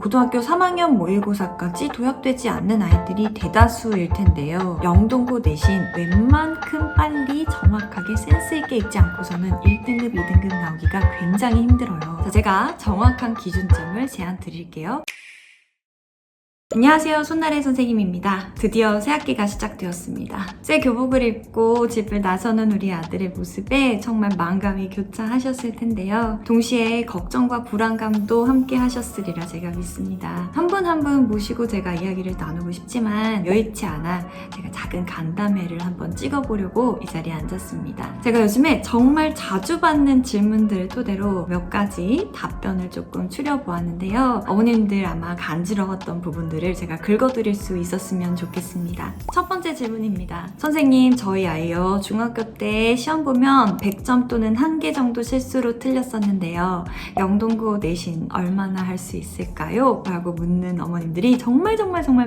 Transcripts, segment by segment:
고등학교 3학년 모의고사까지 도약되지 않는 아이들이 대다수일 텐데요. 영동고 내신 웬만큼 빨리 정확하게 센스있게 읽지 않고서는 1등급, 2등급 나오기가 굉장히 힘들어요. 자, 제가 정확한 기준점을 제안 드릴게요. 안녕하세요. 손나래 선생님입니다. 드디어 새학기가 시작되었습니다. 새 교복을 입고 집을 나서는 우리 아들의 모습에 정말 마음감이 교차하셨을 텐데요. 동시에 걱정과 불안감도 함께 하셨으리라 제가 믿습니다. 한 분 한 분 모시고 제가 이야기를 나누고 싶지만 여의치 않아 제가 작은 간담회를 한번 찍어보려고 이 자리에 앉았습니다. 제가 요즘에 정말 자주 받는 질문들을 토대로 몇 가지 답변을 조금 추려보았는데요. 어머님들 아마 간지러웠던 부분들을 제가 긁어드릴 수 있었으면 좋겠습니다. 첫 번째 질문입니다. 선생님, 저희 아이요. 중학교 때 시험 보면 100점 또는 1개 정도 실수로 틀렸었는데요. 영동고 내신 얼마나 할 수 있을까요? 라고 묻는 어머님들이 정말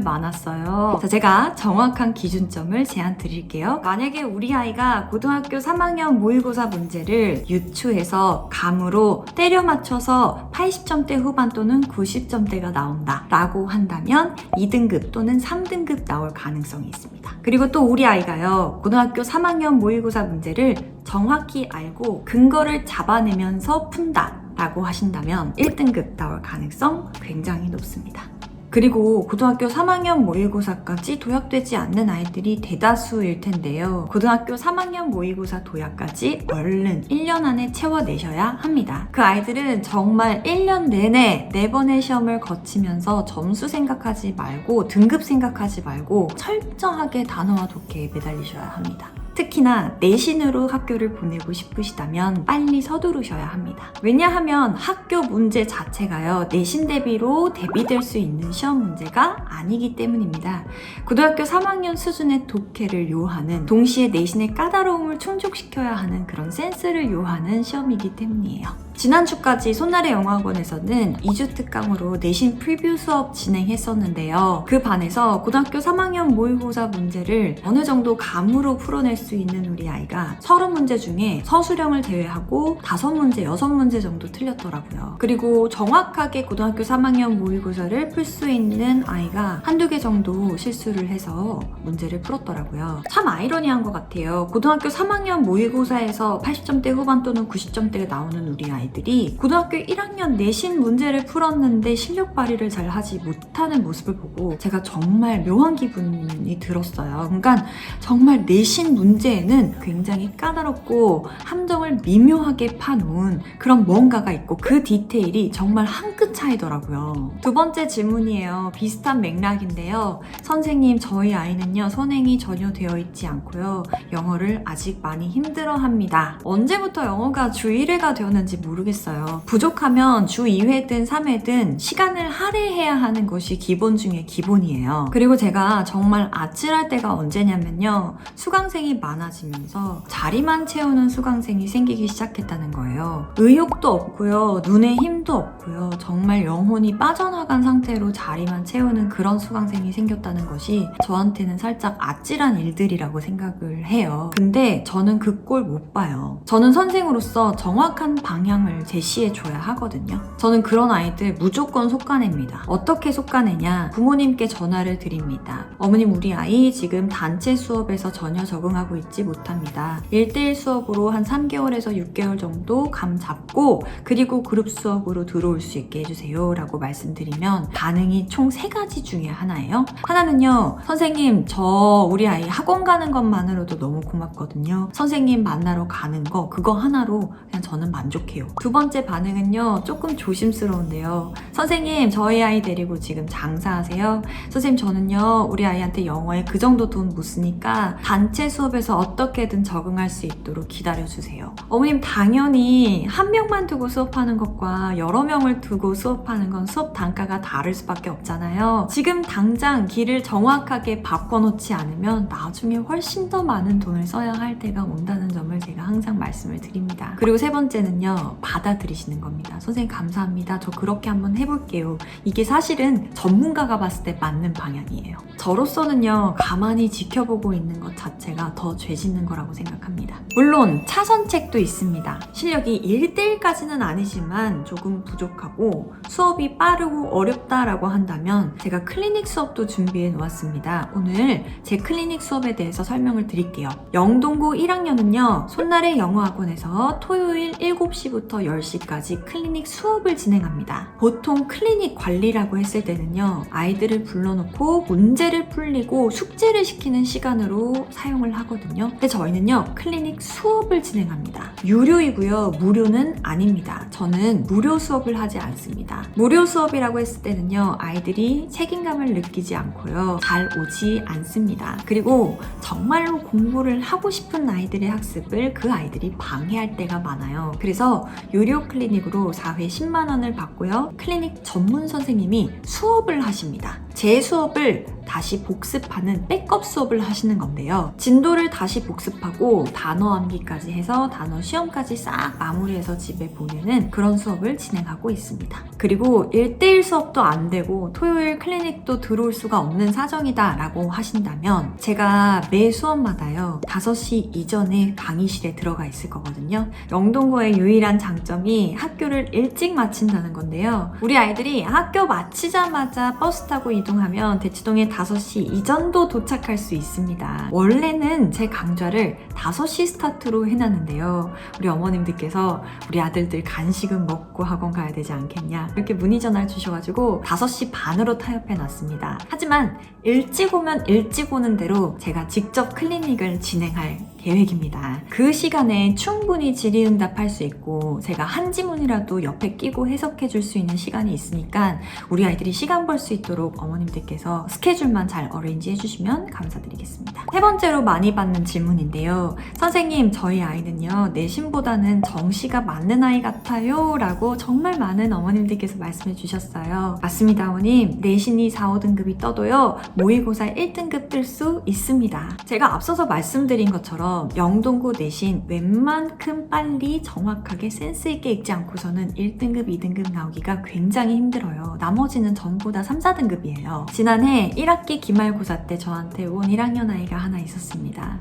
많았어요. 자, 제가 정확한 기준점을 제안 드릴게요. 만약에 우리 아이가 고등학교 3학년 모의고사 문제를 유추해서 감으로 때려 맞춰서 80점대 후반 또는 90점대가 나온다 라고 한다면 2등급 또는 3등급 나올 가능성이 있습니다. 그리고 또 우리 아이가요, 고등학교 3학년 모의고사 문제를 정확히 알고 근거를 잡아내면서 푼다 라고 하신다면 1등급 나올 가능성 굉장히 높습니다. 그리고 고등학교 3학년 모의고사까지 도약되지 않는 아이들이 대다수일 텐데요. 고등학교 3학년 모의고사 도약까지 얼른 1년 안에 채워내셔야 합니다. 그 아이들은 정말 1년 내내 4번의 시험을 거치면서 점수 생각하지 말고 등급 생각하지 말고 철저하게 단어와 독해에 매달리셔야 합니다. 특히나 내신으로 학교를 보내고 싶으시다면 빨리 서두르셔야 합니다. 왜냐하면 학교 문제 자체가요, 내신 대비로 대비될 수 있는 시험 문제가 아니기 때문입니다. 고등학교 3학년 수준의 독해를 요하는, 동시에 내신의 까다로움을 충족시켜야 하는 그런 센스를 요하는 시험이기 때문이에요. 지난주까지 손나래 영어학원에서는 2주 특강으로 내신 프리뷰 수업 진행했었는데요. 그 반에서 고등학교 3학년 모의고사 문제를 어느 정도 감으로 풀어낼 수 있는 우리 아이가 30문제 중에 서술형을 제외하고 5문제, 6문제 정도 틀렸더라고요. 그리고 정확하게 고등학교 3학년 모의고사를 풀 수 있는 아이가 1~2개 정도 실수를 해서 문제를 풀었더라고요. 참 아이러니한 것 같아요. 고등학교 3학년 모의고사에서 80점대 후반 또는 90점대가 나오는 우리 아이들이 고등학교 1학년 내신 문제를 풀었는데 실력 발휘를 잘 하지 못하는 모습을 보고 제가 정말 묘한 기분이 들었어요. 그러니까 정말 내신 문제에는 굉장히 까다롭고 함정을 미묘하게 파놓은 그런 뭔가가 있고 그 디테일이 정말 한 끗 차이더라고요. 두 번째 질문이에요. 비슷한 맥락인데요. 선생님, 저희 아이는요, 선행이 전혀 되어 있지 않고요. 영어를 아직 많이 힘들어합니다. 언제부터 영어가 주 1회가 되었는지 모르겠어요. 부족하면 주 2회든 3회든 시간을 할애해야 하는 것이 기본 중에 기본이에요. 그리고 제가 정말 아찔할 때가 언제냐면요, 수강생이 많아지면서 자리만 채우는 수강생이 생기기 시작했다는 거예요. 의욕도 없고요, 눈에 힘도 없고요, 정말 영혼이 빠져나간 상태로 자리만 채우는 그런 수강생이 생겼다는 것이 저한테는 살짝 아찔한 일들이라고 생각을 해요. 근데 저는 그 꼴 못 봐요. 저는 선생으로서 정확한 방향을 제시해줘야 하거든요. 저는 그런 아이들 무조건 속아냅니다. 어떻게 속아내냐? 부모님께 전화를 드립니다. 어머님, 우리 아이 지금 단체 수업에서 전혀 적응하고 있지 못합니다. 1대1 수업으로 한 3개월에서 6개월 정도 감 잡고 그리고 그룹 수업으로 들어올 수 있게 해주세요 라고 말씀드리면 반응이 총 3가지 중에 하나예요. 하나는요, 선생님, 저 우리 아이 학원 가는 것만으로도 너무 고맙거든요. 선생님 만나러 가는 거, 그거 하나로 그냥 저는 만족해요. 두 번째 반응은요, 조금 조심스러운데요. 선생님, 저희 아이 데리고 지금 장사하세요? 선생님, 저는요, 우리 아이한테 영어에 그 정도 돈 못 쓰니까 단체 수업에서 어떻게든 적응할 수 있도록 기다려주세요. 어머님, 당연히 한 명만 두고 수업하는 것과 여러 명을 두고 수업하는 건 수업 단가가 다를 수밖에 없잖아요. 지금 당장 길을 정확하게 바꿔놓지 않으면 나중에 훨씬 더 많은 돈을 써야 할 때가 온다는 점을 제가 항상 말씀을 드립니다. 그리고 세 번째는요, 받아들이시는 겁니다. 선생님 감사합니다. 저 그렇게 한번 해볼게요. 이게 사실은 전문가가 봤을 때 맞는 방향이에요. 저로서는요, 가만히 지켜보고 있는 것 자체가 더 죄 짓는 거라고 생각합니다. 물론 차선책도 있습니다. 실력이 1대1까지는 아니지만 조금 부족하고 수업이 빠르고 어렵다라고 한다면 제가 클리닉 수업도 준비해 놓았습니다. 오늘 제 클리닉 수업에 대해서 설명을 드릴게요. 영동고 1학년은요, 손날의 영어학원에서 토요일 7시부터 10시까지 클리닉 수업을 진행합니다. 보통 클리닉 관리라고 했을 때는요, 아이들을 불러놓고 문제를 풀리고 숙제를 시키는 시간으로 사용을 하거든요. 근데 저희는요, 클리닉 수업을 진행합니다. 유료이고요, 무료는 아닙니다. 저는 무료 수업을 하지 않습니다. 무료 수업이라고 했을 때는요, 아이들이 책임감을 느끼지 않고요, 잘 오지 않습니다. 그리고 정말로 공부를 하고 싶은 아이들의 학습을 그 아이들이 방해할 때가 많아요. 그래서 유료 클리닉으로 4회 10만 원을 받고요, 클리닉 전문 선생님이 수업을 하십니다. 제 수업을 다시 복습하는 백업 수업을 하시는 건데요. 진도를 다시 복습하고 단어 암기까지 해서 단어 시험까지 싹 마무리해서 집에 보내는 그런 수업을 진행하고 있습니다. 그리고 1대1 수업도 안 되고 토요일 클리닉도 들어올 수가 없는 사정이다 라고 하신다면 제가 매 수업마다요, 5시 이전에 강의실에 들어가 있을 거거든요. 영동고의 유일한 장점이 학교를 일찍 마친다는 건데요. 우리 아이들이 학교 마치자마자 버스 타고 이동하면 대치동에 5시 이전도 도착할 수 있습니다. 원래는 제 강좌를 5시 스타트로 해놨는데요. 우리 어머님들께서 우리 아들들 간식은 먹고 학원 가야 되지 않겠냐, 이렇게 문의 전화를 주셔가지고 5시 반으로 타협해놨습니다. 하지만 일찍 오면 일찍 오는 대로 제가 직접 클리닉을 진행할 계획입니다. 그 시간에 충분히 질의응답할 수 있고 제가 한 지문이라도 옆에 끼고 해석해 줄 수 있는 시간이 있으니까 우리 아이들이 시간 벌 수 있도록 어머님들께서 스케줄만 잘 어레인지 해주시면 감사드리겠습니다. 세 번째로 많이 받는 질문인데요. 선생님, 저희 아이는요, 내신보다는 정시가 맞는 아이 같아요 라고 정말 많은 어머님들께서 말씀해 주셨어요. 맞습니다, 어머님. 내신이 4, 5등급이 떠도요, 모의고사 1등급 뜰 수 있습니다. 제가 앞서서 말씀드린 것처럼 영동고 내신 웬만큼 빨리 정확하게 센스있게 읽지 않고서는 1등급, 2등급 나오기가 굉장히 힘들어요. 나머지는 전부 다 3, 4등급이에요. 지난해 1학기 기말고사 때 저한테 온 1학년 아이가 하나 있었습니다.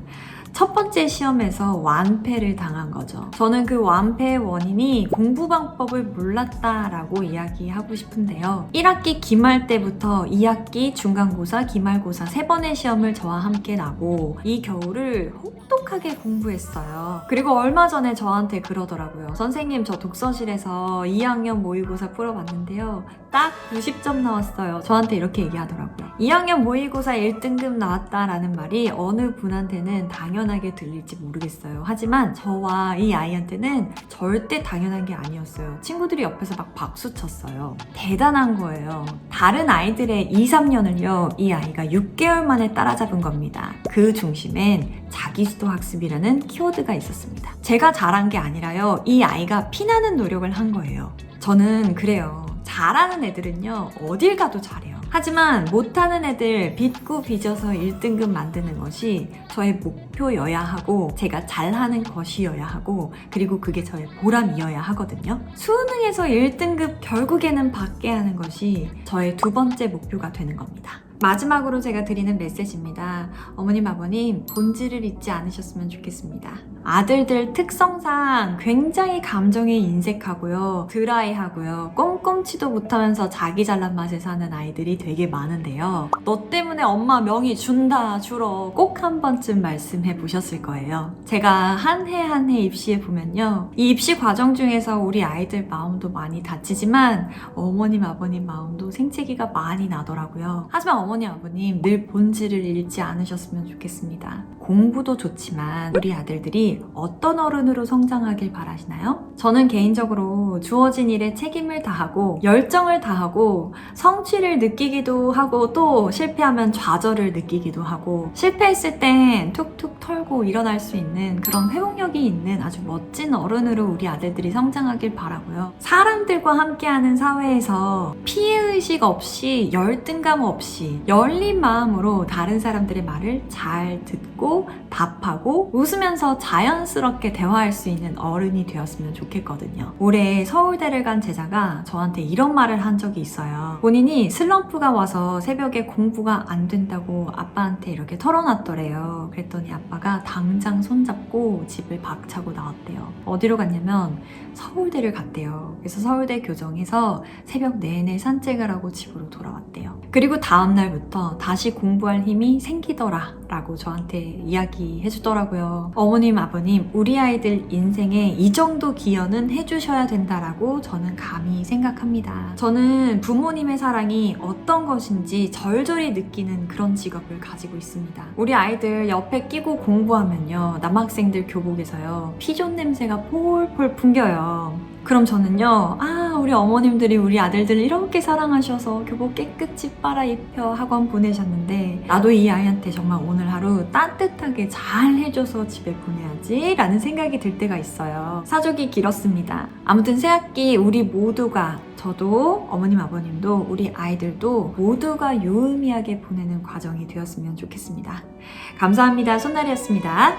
첫 번째 시험에서 완패를 당한 거죠. 저는 그 완패의 원인이 공부 방법을 몰랐다라고 이야기하고 싶은데요. 1학기 기말 때부터 2학기 중간고사, 기말고사 3번의 시험을 저와 함께 나고 이 겨울을 혹독하게 공부했어요. 그리고 얼마 전에 저한테 그러더라고요. 선생님, 저 독서실에서 2학년 모의고사 풀어봤는데요, 딱 90점 나왔어요. 저한테 이렇게 얘기하더라고요. 2학년 모의고사 1등급 나왔다라는 말이 어느 분한테는 당연하게 들릴지 모르겠어요. 하지만 저와 이 아이한테는 절대 당연한 게 아니었어요. 친구들이 옆에서 막 박수 쳤어요. 대단한 거예요. 다른 아이들의 2, 3년을요, 이 아이가 6개월 만에 따라잡은 겁니다. 그 중심엔 자기수도 학습이라는 키워드가 있었습니다. 제가 잘한 게 아니라요, 이 아이가 피나는 노력을 한 거예요. 저는 그래요. 잘하는 애들은요, 어딜 가도 잘해요. 하지만 못하는 애들 빚고 빚어서 1등급 만드는 것이 저의 목표여야 하고 제가 잘하는 것이어야 하고 그리고 그게 저의 보람이어야 하거든요. 수능에서 1등급 결국에는 받게 하는 것이 저의 두 번째 목표가 되는 겁니다. 마지막으로 제가 드리는 메시지입니다. 어머님, 아버님, 본질을 잊지 않으셨으면 좋겠습니다. 아들들 특성상 굉장히 감정에 인색하고요, 드라이하고요, 꼼꼼치도 못하면서 자기 잘난 맛에 사는 아이들이 되게 많은데요. 너 때문에 엄마 명의 준다, 줄어, 꼭 한 번쯤 말씀해 보셨을 거예요. 제가 한 해 한 해 입시해 보면요, 이 입시 과정 중에서 우리 아이들 마음도 많이 다치지만 어머님, 아버님 마음도 생채기가 많이 나더라고요. 하지만 어머니, 아버님, 늘 본질을 잃지 않으셨으면 좋겠습니다. 공부도 좋지만 우리 아들들이 어떤 어른으로 성장하길 바라시나요? 저는 개인적으로 주어진 일에 책임을 다하고 열정을 다하고 성취를 느끼기도 하고 또 실패하면 좌절을 느끼기도 하고 실패했을 땐 툭툭 털고 일어날 수 있는 그런 회복력이 있는 아주 멋진 어른으로 우리 아들들이 성장하길 바라고요. 사람들과 함께하는 사회에서 피해의식 없이 열등감 없이 열린 마음으로 다른 사람들의 말을 잘 듣고 묻고 답하고 웃으면서 자연스럽게 대화할 수 있는 어른이 되었으면 좋겠거든요. 올해 서울대를 간 제자가 저한테 이런 말을 한 적이 있어요. 본인이 슬럼프가 와서 새벽에 공부가 안 된다고 아빠한테 이렇게 털어놨더래요. 그랬더니 아빠가 당장 손잡고 집을 박차고 나왔대요. 어디로 갔냐면 서울대를 갔대요. 그래서 서울대 교정에서 새벽 내내 산책을 하고 집으로 돌아왔대요. 그리고 다음날부터 다시 공부할 힘이 생기더라 라고 저한테 이야기해 주더라고요. 어머님, 아버님, 우리 아이들 인생에 이 정도 기여는 해주셔야 된다라고 저는 감히 생각합니다. 저는 부모님의 사랑이 어떤 것인지 절절히 느끼는 그런 직업을 가지고 있습니다. 우리 아이들 옆에 끼고 공부하면요, 남학생들 교복에서요, 피존 냄새가 폴폴 풍겨요. 그럼 저는요, 우리 어머님들이 우리 아들들을 이렇게 사랑하셔서 교복 깨끗이 빨아입혀 학원 보내셨는데 나도 이 아이한테 정말 오늘 하루 따뜻하게 잘 해줘서 집에 보내야지 라는 생각이 들 때가 있어요. 사족이 길었습니다. 아무튼 새학기 우리 모두가, 저도 어머님 아버님도 우리 아이들도 모두가 유의미하게 보내는 과정이 되었으면 좋겠습니다. 감사합니다. 손나리였습니다.